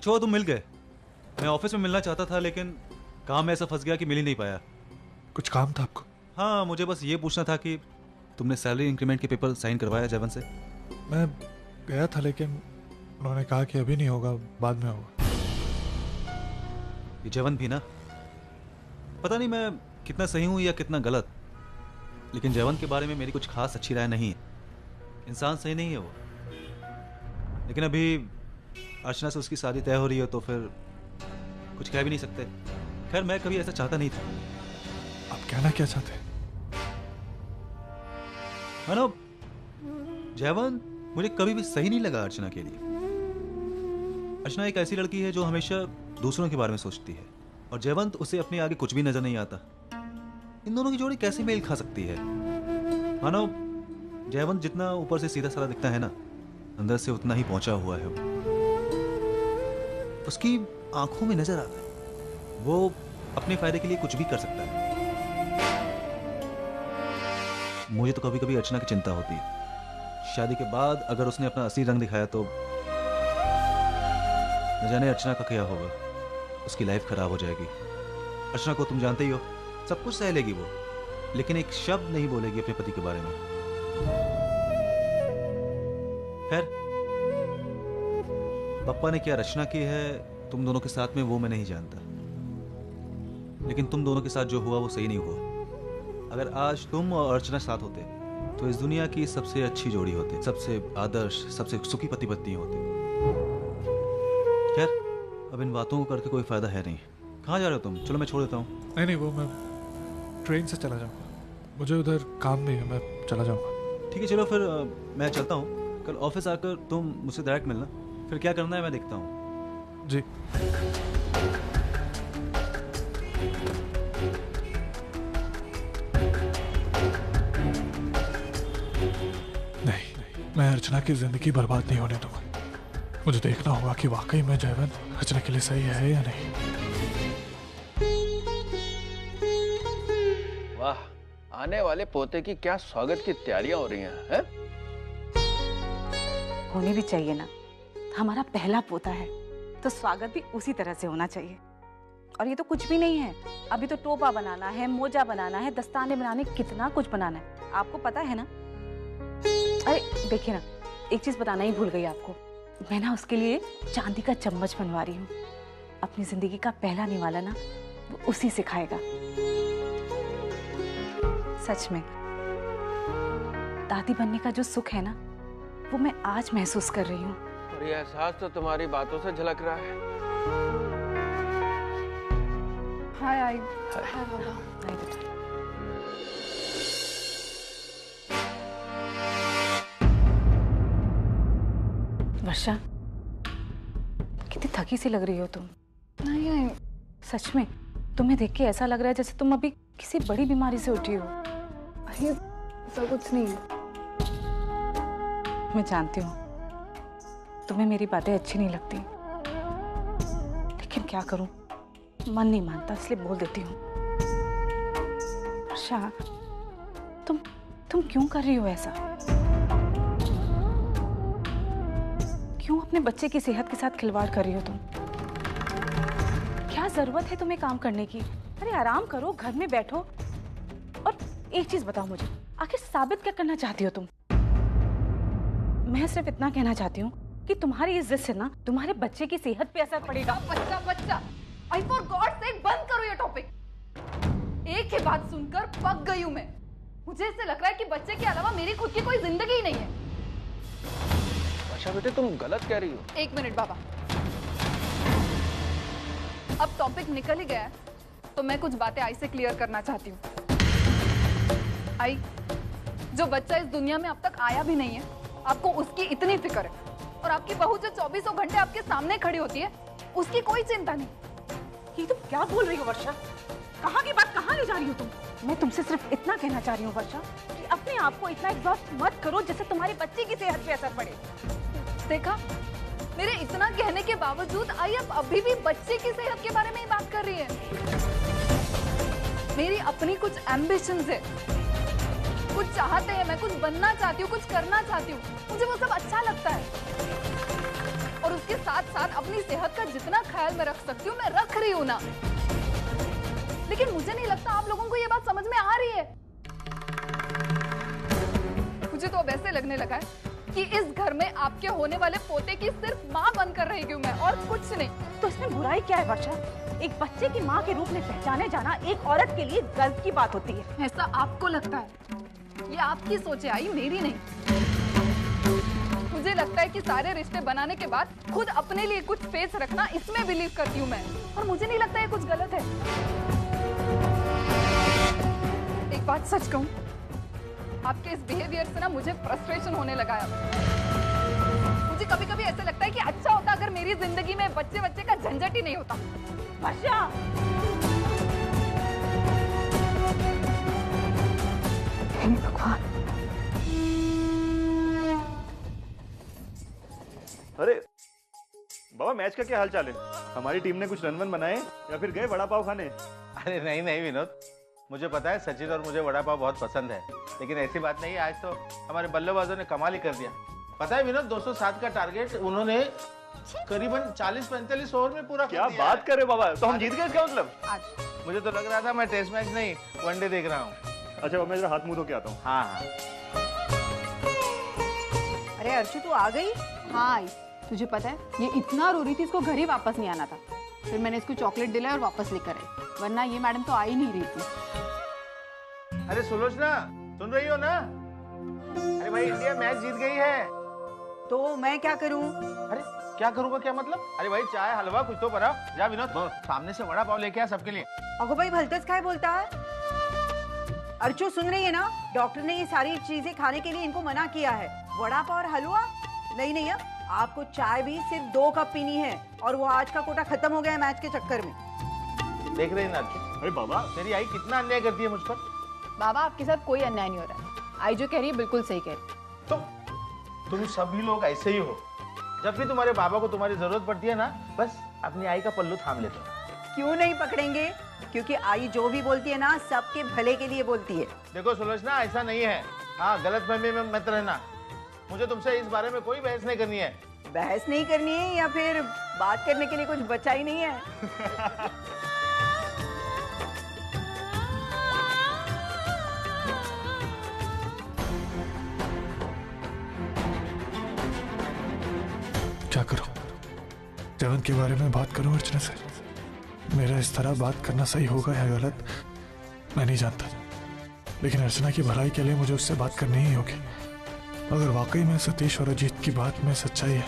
अच्छा वो तुम मिल गए। मैं ऑफिस में मिलना चाहता था लेकिन काम में ऐसा फंस गया कि मिल ही नहीं पाया। कुछ काम था आपको? हाँ, मुझे बस ये पूछना था कि तुमने सैलरी इंक्रीमेंट के पेपर साइन करवाया जयवंत से? मैं गया था लेकिन उन्होंने कहा कि अभी नहीं होगा, बाद में होगा। ये जयवंत भी ना, पता नहीं मैं कितना सही हूँ या कितना गलत, लेकिन जयवंत के बारे में मेरी कुछ खास अच्छी राय नहीं है। इंसान सही नहीं है वो। लेकिन अभी अर्चना से उसकी शादी तय हो रही है तो फिर कुछ कह भी नहीं सकते। खैर मैं कभी ऐसा चाहता नहीं था। आप कहना क्या चाहते हैं? मानो जयवंत मुझे कभी भी सही नहीं लगा अर्चना के लिए। अर्चना एक ऐसी लड़की है जो हमेशा दूसरों के बारे में सोचती है और जयवंत उसे अपने आगे कुछ भी नजर नहीं आता। इन दोनों की जोड़ी कैसे मेल खा सकती है? मानो जयवंत जितना ऊपर से सीधा साधा दिखता है ना, अंदर से उतना ही पहुंचा हुआ है वो। उसकी आंखों में नजर आता है वो अपने फायदे के लिए कुछ भी कर सकता है। मुझे तो कभी कभी अर्चना की चिंता होती है। शादी के बाद अगर उसने अपना असली रंग दिखाया तो न जाने अर्चना का क्या होगा। उसकी लाइफ खराब हो जाएगी। अर्चना को तुम जानते ही हो, सब कुछ सह लेगी वो, लेकिन एक शब्द नहीं बोलेगी अपने पति के बारे में। खैर पप्पा ने क्या रचना की है तुम दोनों के साथ में वो मैं नहीं जानता, लेकिन तुम दोनों के साथ जो हुआ वो सही नहीं हुआ। अगर आज तुम और अर्चना साथ होते तो इस दुनिया की सबसे अच्छी जोड़ी होते, सबसे आदर्श, सबसे सुखी पति पत्नी होते। खैर अब इन बातों को करके कोई फायदा है नहीं। कहाँ जा रहे हो तुम? चलो मैं छोड़ देता हूँ। नहीं, वो मैं ट्रेन से चला जाऊंगा, मुझे उधर काम भी है, मैं चला जाऊंगा। ठीक है चलो फिर मैं चलता हूँ। कल ऑफिस आकर तुम मुझसे डायरेक्ट मिलना, फिर क्या करना है मैं देखता हूँ। जी। नहीं, मैं अर्चना की जिंदगी बर्बाद नहीं होने दूंगा। मुझे देखना होगा कि वाकई में जयवंत अर्चना के लिए सही है या नहीं। वाह, आने वाले पोते की क्या स्वागत की तैयारियां हो रही हैं? होनी भी चाहिए ना, हमारा पहला पोता है तो स्वागत भी उसी तरह से होना चाहिए। और ये तो कुछ भी नहीं है, अभी तो टोपा बनाना है, मोजा बनाना है, दस्ताने बनाने, कितना कुछ बनाना है, आपको पता है ना। अरे देखिए ना, एक चीज बताना ही भूल गई आपको, मैं ना उसके लिए चांदी का चम्मच बनवा रही हूँ। अपनी जिंदगी का पहला निवाला ना वो उसी से खाएगा। सच में दादी बनने का जो सुख है ना वो मैं आज महसूस कर रही हूँ। और ये एहसास तो तुम्हारी बातों से झलक रहा है। हाय हाय बाबा। हाय बेटा। वर्षा, कितनी थकी सी लग रही हो तुम। नहीं, सच में तुम्हें देख के ऐसा लग रहा है जैसे तुम अभी किसी बड़ी बीमारी से उठी हो। अरे ऐसा कुछ नहीं है। मैं जानती हूँ तुम्हें मेरी बातें अच्छी नहीं लगती, लेकिन क्या करूं, मन नहीं मानता इसलिए बोल देती हूँ। वर्षा, तुम क्यों कर रही हो ऐसा? क्यों अपने बच्चे की सेहत के साथ खिलवाड़ कर रही हो तुम? क्या जरूरत है तुम्हें काम करने की? अरे आराम करो, घर में बैठो। और एक चीज बताओ मुझे, आखिर साबित क्या करना चाहती हो तुम? मैं सिर्फ इतना कहना चाहती हूँ कि तुम्हारी इस जिद से ना तुम्हारे बच्चे की सेहत पे असर पड़ेगा। बच्चा, आई फॉर गॉड सेक बंद करो ये टॉपिक। एक ही बात सुनकर पक गई हूँ मैं। मुझे इससे लग रहा है कि बच्चे के अलावा मेरी खुद की कोई जिंदगी ही नहीं है। अच्छा बेटे, तुम गलत कह रही हो। एक मिनट बाबा, अब टॉपिक निकल ही गया है तो मैं कुछ बातें आई से क्लियर करना चाहती हूँ। आई, जो बच्चा इस दुनिया में अब तक आया भी नहीं है, आपको उसकी इतनी फिक्र है, और आपकी बहू जो 24 घंटे आपके सामने खड़ी होती है उसकी कोई चिंता नहीं। ये तुम क्या बोल रही हो वर्षा? कहाँ की बात कहाँ ले जा रही हो तुम? मैं तुमसे सिर्फ इतना कहना चाह रही हूँ वर्षा कि अपने आप को इतना एग्जॉस्ट मत करो जिससे तुम्हारे बच्चे की सेहत पे असर पड़े। देखा, मेरे इतना कहने के बावजूद आई अब अभी भी बच्चे की सेहत के बारे में ही बात कर रही है। मेरी अपनी कुछ एम्बिशंस है, कुछ चाहते हैं, मैं कुछ बनना चाहती हूँ, कुछ करना चाहती हूँ, मुझे वो सब अच्छा लगता है। और उसके साथ साथ अपनी सेहत का जितना ख्याल मैं रख सकती हूँ मैं रख रही हूँ ना। लेकिन मुझे नहीं लगता आप लोगों को ये बात समझ में आ रही है। मुझे तो अब ऐसे लगने लगा है कि इस घर में आपके होने वाले पोते की सिर्फ माँ बनकर रहेगी मैं, और कुछ नहीं। तो इसमें बुराई क्या है वर्षा? एक बच्चे की माँ के रूप में पहचाने जाना एक औरत के लिए गर्व की बात होती है। ऐसा आपको लगता है? ये आपकी सोच है आई, मेरी नहीं। मुझे लगता है कि सारे रिश्ते बनाने के बाद खुद अपने लिए कुछ स्पेस रखना, इसमें बिलीव करती हूँ मैं, और मुझे नहीं लगता ये कुछ गलत है। एक बात सच कहूँ, आपके इस बिहेवियर से ना मुझे फ्रस्ट्रेशन होने लगा है। मुझे कभी कभी ऐसा लगता है कि अच्छा होता अगर मेरी जिंदगी में बच्चे का झंझट ही नहीं होता। वर्षा, हे भगवान। अरे बाबा, मैच का क्या हाल चाल है? हमारी टीम ने कुछ रन वन बनाए या फिर गए वड़ा पाव खाने? अरे नहीं नहीं विनोद, मुझे पता है सचिन और मुझे वड़ा पाव बहुत पसंद है, लेकिन ऐसी बात नहीं है। आज तो हमारे बल्लेबाजों ने कमाल ही कर दिया। पता है विनोद, 207 का टारगेट उन्होंने करीबन 40-45 ओवर में पूरा क्या कर दिया। बात कर रहे हो बाबा, तो हम जीत गए इसका मतलब? आज मुझे तो लग रहा था मैं टेस्ट मैच नहीं वनडे देख रहा हूँ। अच्छा बाबा, मैं जरा हाथ मुंह धो के आता हूँ। हाँ हाँ। अरे अर्चू, तू आ गई? हाँ आई। तुझे पता है ये इतना रो रही थी, इसको घर ही वापस नहीं आना था। फिर मैंने इसको चॉकलेट दिलाई और वापस लेकर आई, वरना ये मैडम तो आ ही नहीं रही थी। अरे सुलोचना, सुन रही हो ना? अरे भाई, इंडिया मैच जीत गई है। तो मैं क्या करूं? अरे क्या करूंगा, क्या मतलब? अरे भाई, चाय हलवा कुछ तो बनाओ। जा विनोद, सामने से वड़ा पाव लेके आ सबके लिए। अगो भाई, भलतस काय बोलता है? अर्चू सुन रही है ना? डॉक्टर ने ये सारी चीजें खाने के लिए इनको मना किया है। वड़ा पाव और हलवा नहीं नहीं, आपको चाय भी सिर्फ 2 कप पीनी है, और वो आज का कोटा खत्म हो गया है मैच के चक्कर में। देख रही ना? अरे बाबा, तेरी आई कितना अन्याय करती है मुझ पर। बाबा, आपके साथ कोई अन्याय नहीं हो रहा है। आई जो कह रही है बिल्कुल सही कह रही है। तुम सभी लोग ऐसे ही हो। जब भी तुम्हारे बाबा को तुम्हारी जरूरत पड़ती है ना, बस अपनी आई का पल्लू थाम लेते हो। क्यों नहीं पकड़ेंगे? क्योंकि आई जो भी बोलती है ना, सबके भले के लिए बोलती है। देखो सुलोचना, ऐसा नहीं है। हाँ, गलतफहमी में मत रहना। मुझे तुमसे इस बारे में कोई बहस नहीं करनी है। बहस नहीं करनी है या फिर बात करने के लिए कुछ बचा ही नहीं है? क्या करूं? जयवंत के बारे में बात करूं अर्चना से? मेरा इस तरह बात करना सही होगा या गलत, मैं नहीं जानता, लेकिन अर्चना की भलाई के लिए मुझे उससे बात करनी ही होगी। अगर वाकई में सतीश और अजीत की बात में सच्चाई है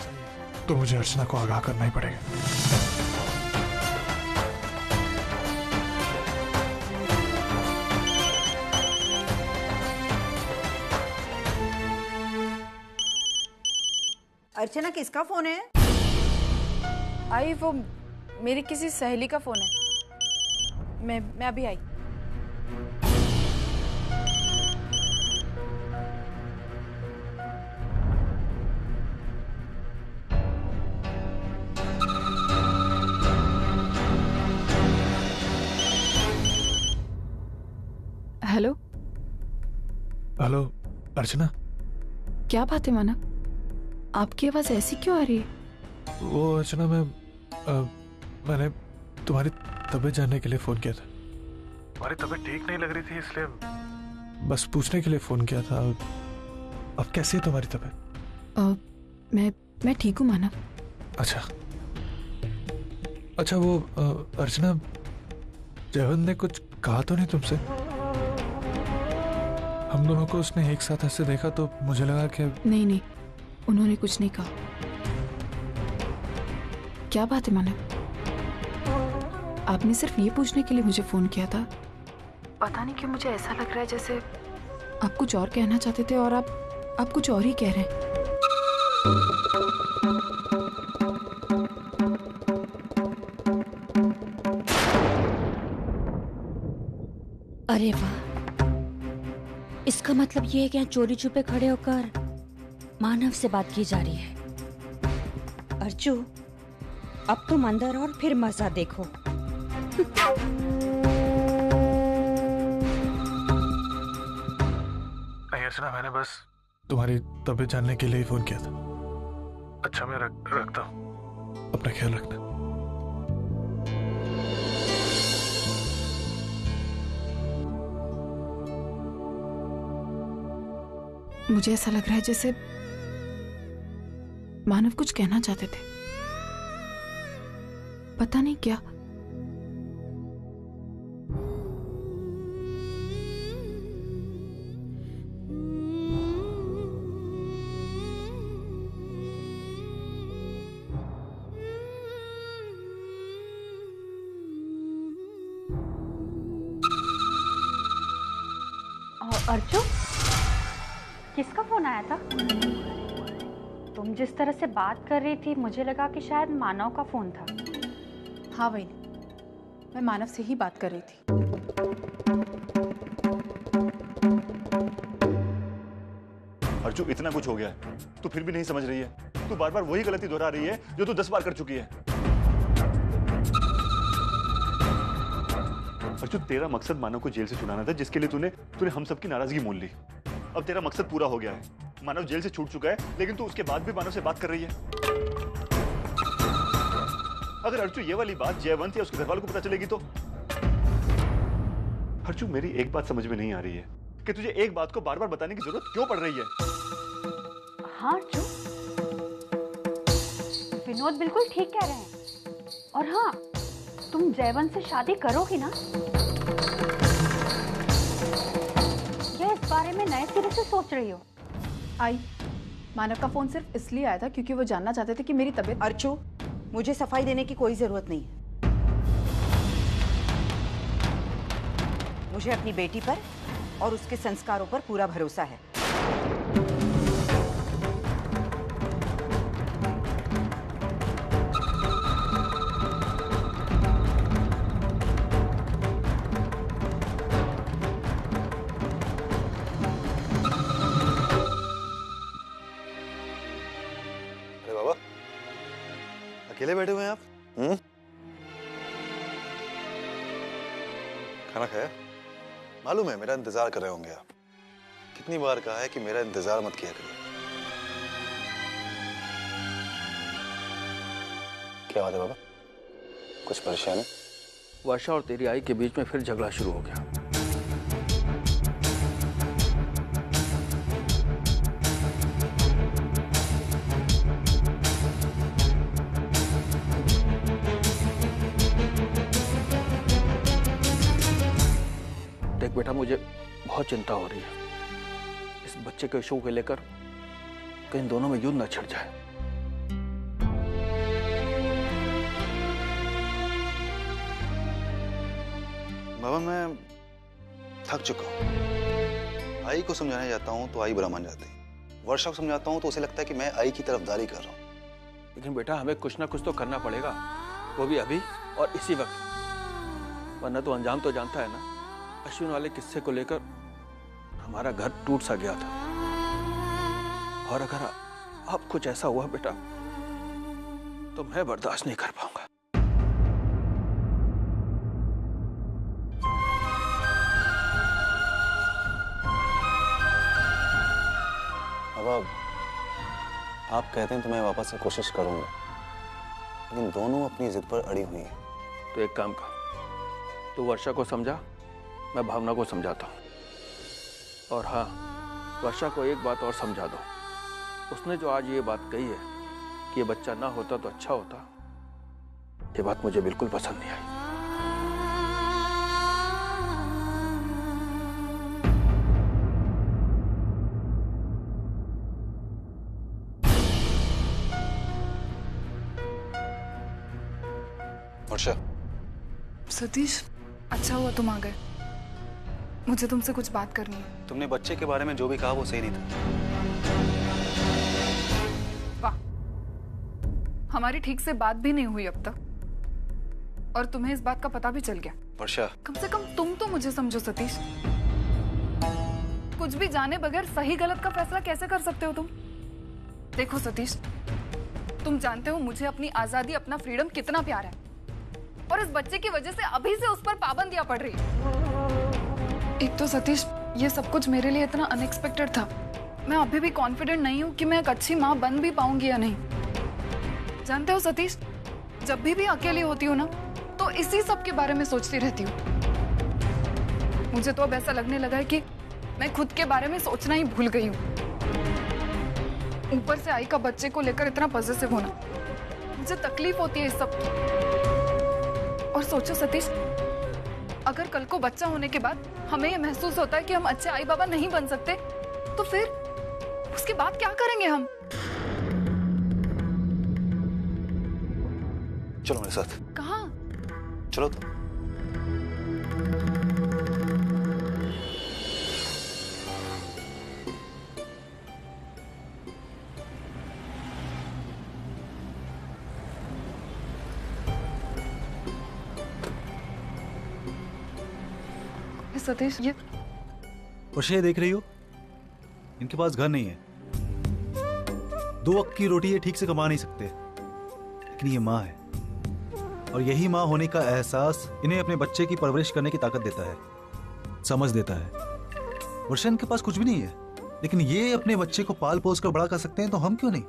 तो मुझे अर्चना को आगाह करना ही पड़ेगा। अर्चना, किसका फोन है? आई, वो मेरी किसी सहेली का फोन है। मैं अभी आई। हेलो हेलो अर्चना। क्या बात है मानव, आपकी आवाज ऐसी क्यों आ रही है? वो अर्चना, मैंने तुम्हारी तबीयत जानने के लिए फोन किया था। तुम्हारी तबीयत ठीक नहीं लग रही थी, इसलिए बस पूछने के लिए फोन किया था। अब कैसी है तुम्हारी तबीयत? मैं ठीक हूँ मानव। अच्छा वो अर्चना, जयवंत ने कुछ कहा तो नहीं तुमसे? हम दोनों को उसने एक साथ ऐसे देखा तो मुझे लगा कि नहीं, उन्होंने कुछ नहीं कहा। क्या बात है मानव, आपने सिर्फ ये पूछने के लिए मुझे फोन किया था? पता नहीं क्यों मुझे ऐसा लग रहा है जैसे आप कुछ और कहना चाहते थे और आप कुछ और ही कह रहे हैं। अरे वाह, इसका मतलब ये है कि यहाँ चोरी छुपे खड़े होकर मानव से बात की जा रही है। अर्जू, अब तुम अंदर और फिर मजा देखो। नहीं अर्चना, मैंने बस तुम्हारी तबीयत जानने के लिए ही फोन किया था। अच्छा, मैं रखता हूँ। अपना ख्याल रखना। मुझे ऐसा लग रहा है जैसे मानव कुछ कहना चाहते थे, पता नहीं क्या। अर्जु, किसका फोन आया था? तुम जिस तरह से बात कर रही थी मुझे लगा कि शायद मानव का फोन था। हाँ वही, मैं मानव से ही बात कर रही थी। अर्जु, इतना कुछ हो गया है, तू फिर भी नहीं समझ रही है। तू बार बार वही गलती दोहरा रही है जो तू 10 बार कर चुकी है। अर्जु, तेरा मकसद मानव को जेल से छुड़ाना था, जिसके लिए तूने हम सबकी नाराजगी मोल ली। अब तेरा मकसद पूरा हो गया है। मानव जेल से छूट चुका है, लेकिन तू उसके बाद भी मानव से बात कर रही है। अगर अर्जु ये वाली बात जयवंत या उसके घर वालों को पता चलेगी तो? अर्जु, मेरी एक बात समझ में नहीं आ रही है कि तुझे एक बात को बार बार बताने की जरूरत क्यों पड़ रही है। हाँ अर्जु, विनोद बिल्कुल ठीक कह रहे हैं। और हाँ, तुम जयवंत से शादी करोगी ना? या इस बारे में नए सिरे से सोच रही हो? आई, मानव का फोन सिर्फ इसलिए आया था क्योंकि वो जानना चाहते थे कि मेरी तबीयत। अर्चू, मुझे सफाई देने की कोई जरूरत नहीं है। मुझे अपनी बेटी पर और उसके संस्कारों पर पूरा भरोसा है। अकेले बैठे हुए हैं आप? खाना खाया? मालूम है मेरा इंतजार कर रहे होंगे आप। कितनी बार कहा है कि मेरा इंतजार मत किया करिए। क्या बात है बाबा? कुछ परेशानी? वर्षा और तेरी आई के बीच में फिर झगड़ा शुरू हो गया। देख बेटा, मुझे बहुत चिंता हो रही है इस बच्चे के इशू को लेकर, कहीं दोनों में युद्ध न छिड़ जाए। बाबा, मैं थक चुका हूँ। आई को समझाने जाता हूँ तो आई बुरा मान जाती है। वर्षा को समझाता हूँ तो उसे लगता है कि मैं आई की तरफदारी कर रहा हूँ। लेकिन बेटा, हमें कुछ ना कुछ तो करना पड़ेगा, वो भी अभी और इसी वक्त। वरना तो अंजाम तो जानता है ना। अश्विन वाले किस्से को लेकर हमारा घर टूट सा गया था, और अगर अब कुछ ऐसा हुआ बेटा तो मैं बर्दाश्त नहीं कर पाऊंगा। अब आप कहते हैं तो मैं वापस से कोशिश करूंगा, लेकिन दोनों अपनी जिद पर अड़ी हुई हैं। तो एक काम कर, तू वर्षा को समझा, मैं भावना को समझाता हूँ। और हाँ, वर्षा को एक बात और समझा दो। उसने जो आज ये बात कही है कि ये बच्चा ना होता तो अच्छा होता, ये बात मुझे बिल्कुल पसंद नहीं आई। वर्षा, सतीश, अच्छा हुआ तुम आ गए। मुझे तुमसे कुछ बात करनी है। तुमने बच्चे के बारे में जो भी कहा वो सही नहीं था। वाह, हमारी ठीक से बात भी नहीं हुई अब तक, और तुम्हें इस बात का पता भी चल गया। वर्षा, कम से कम तुम तो मुझे समझो सतीश। कुछ भी जाने बगैर सही गलत का फैसला कैसे कर सकते हो तुम? देखो सतीश, तुम जानते हो मुझे अपनी आजादी, अपना फ्रीडम कितना प्यारा है, और इस बच्चे की वजह से अभी से उस पर पाबंदियां पड़ रही है। एक तो सतीश, ये सब कुछ मेरे लिए इतना अनएक्सपेक्टेड था। मैं अभी भी कॉन्फिडेंट नहीं हूँ कि मैं एक अच्छी माँ बन भी पाऊंगी या नहीं। जानते हो सतीश, जब भी अकेली होती हूँ ना तो इसी सब के बारे में सोचती रहती हूँ। मुझे तो अब ऐसा लगने लगा है कि मैं खुद के बारे में सोचना ही भूल गई हूँ। ऊपर से आई का बच्चे को लेकर इतना पॉजिटिव होना, मुझे तकलीफ होती है इस सब की। और सोचो सतीश, अगर कल को बच्चा होने के बाद हमें ये महसूस होता है कि हम अच्छे आई बाबा नहीं बन सकते, तो फिर उसके बाद क्या करेंगे हम? चलो मेरे साथ। कहाँ? चलो तो। सतीश, ये वर्षा, ये देख रही हो, इनके पास घर नहीं है, 2 वक्त की रोटी ये ठीक से कमा नहीं सकते, लेकिन ये माँ है और यही माँ होने का एहसास इन्हें अपने बच्चे की परवरिश करने की ताकत देता है, समझ देता है। वर्षा, इनके पास कुछ भी नहीं है, लेकिन ये अपने बच्चे को पाल पोस कर बड़ा कर सकते हैं, तो हम क्यों नहीं?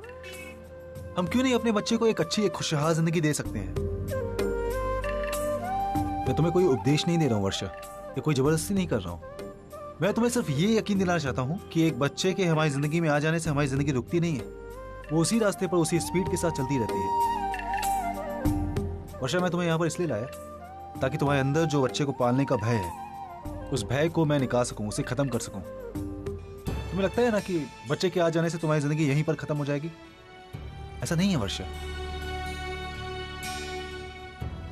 हम क्यों नहीं अपने बच्चे को एक अच्छी, एक खुशहाल जिंदगी दे सकते हैं? मैं तुम्हें कोई उपदेश नहीं दे रहा हूं वर्षा, ये कोई जबरदस्ती नहीं कर रहा हूं। मैं तुम्हें सिर्फ ये यकीन दिलाना चाहता हूं कि एक बच्चे के हमारी जिंदगी में आ जाने से हमारी जिंदगी रुकती नहीं है, वो उसी रास्ते पर उसी स्पीड के साथ चलती रहती है। वर्षा, मैं तुम्हें यहाँ पर इसलिए लाया ताकि तुम्हारे अंदर जो बच्चे को पालने का भय है, उस भय को मैं निकाल सकूं, उसे खत्म कर सकूं। तुम्हें लगता है ना कि बच्चे के आ जाने से तुम्हारी जिंदगी यहीं पर खत्म हो जाएगी? ऐसा नहीं है वर्षा।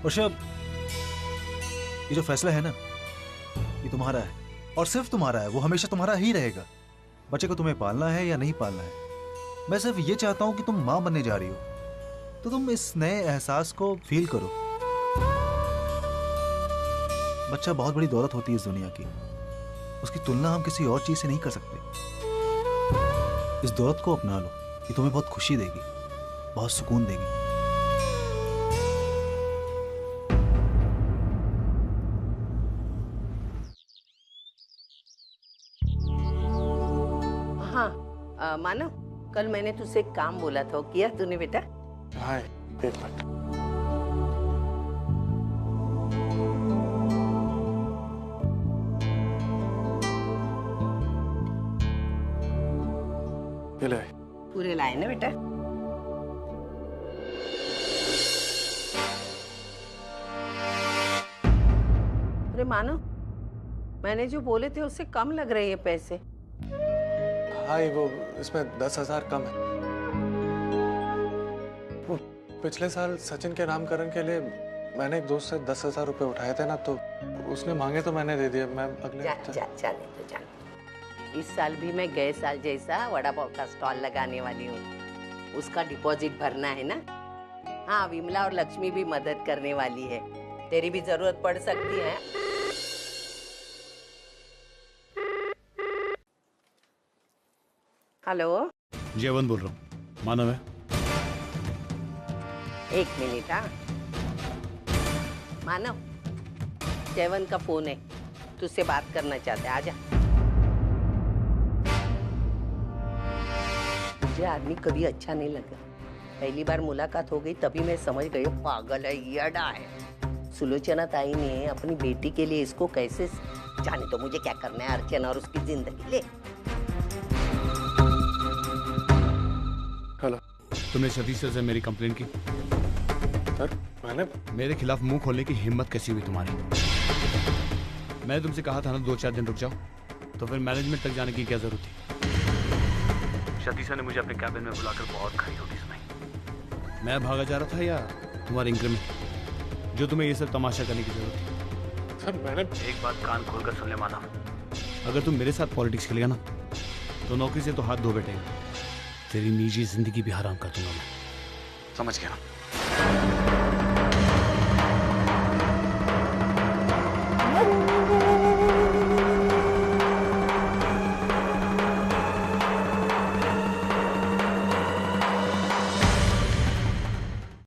वर्षा, ये जो फैसला है ना, ये तुम्हारा है और सिर्फ तुम्हारा है, वो हमेशा तुम्हारा ही रहेगा। बच्चे को तुम्हें पालना है या नहीं पालना है, मैं सिर्फ ये चाहता हूं कि तुम मां बनने जा रही हो, तो तुम इस नए एहसास को फील करो। बच्चा बहुत बड़ी दौलत होती है इस दुनिया की, उसकी तुलना हम किसी और चीज से नहीं कर सकते। इस दौलत को अपना लो, ये तुम्हें बहुत खुशी देगी, बहुत सुकून देगी। मानव, कल मैंने तुझसे एक काम बोला था, किया तूने बेटा? हाँ, एक मिनट। ये ले। पूरे लाए ना बेटा? अरे मानव, मैंने जो बोले थे उससे कम लग रहे हैं पैसे। हाँ, वो इसमें 10,000 कम है। वो पिछले साल सचिन के नामकरण के लिए मैंने एक दोस्त से 10,000 रुपए उठाए थे ना, तो उसने मांगे तो मैंने दे दिया। मैं अगले जाने। इस साल भी मैं गए साल जैसा वड़ा पाव का स्टॉल लगाने वाली हूँ, उसका डिपॉजिट भरना है ना। हाँ, विमला और लक्ष्मी भी मदद करने वाली है, तेरी भी जरूरत पड़ सकती है। हेलो, जयवंत बोल रहा हूँ, मानव है। एक मिनट। हाँ मानव, जयवंत का फोन है, तुझसे बात करना चाहते हैं, आजा। मुझे आदमी कभी अच्छा नहीं लगा, पहली बार मुलाकात हो गई तभी मैं समझ गई पागल है, येड़ा है। सुलोचना ताई ने अपनी बेटी के लिए इसको कैसे, जाने तो मुझे क्या करना है अर्चना और उसकी जिंदगी। ले हेलो, तुमने सतीश से मेरी कंप्लेन की? सर, मैंने मेरे खिलाफ मुंह खोलने की हिम्मत कैसी हुई तुम्हारी? मैंने तुमसे कहा था ना 2-4 दिन रुक जाओ, तो फिर मैनेजमेंट तक जाने की क्या जरूरत थी? सतीशा ने मुझे अपने कैबिन में बुलाकर बहुत खरी नोटिस सुनाई। मैं भागा जा रहा था या तुम्हारे इंक्रीमेंट, जो तुम्हें ये सब तमाशा करने की जरूरत थी? सर, मैंने एक बात कान खोलकर सुन ले मानव, अगर तुम मेरे साथ पॉलिटिक्स खेलेगा ना, तो नौकरी से तो हाथ धो बैठेगा, तेरी निजी जिंदगी भी हराम कर दूंगा मैं, समझ गया ना?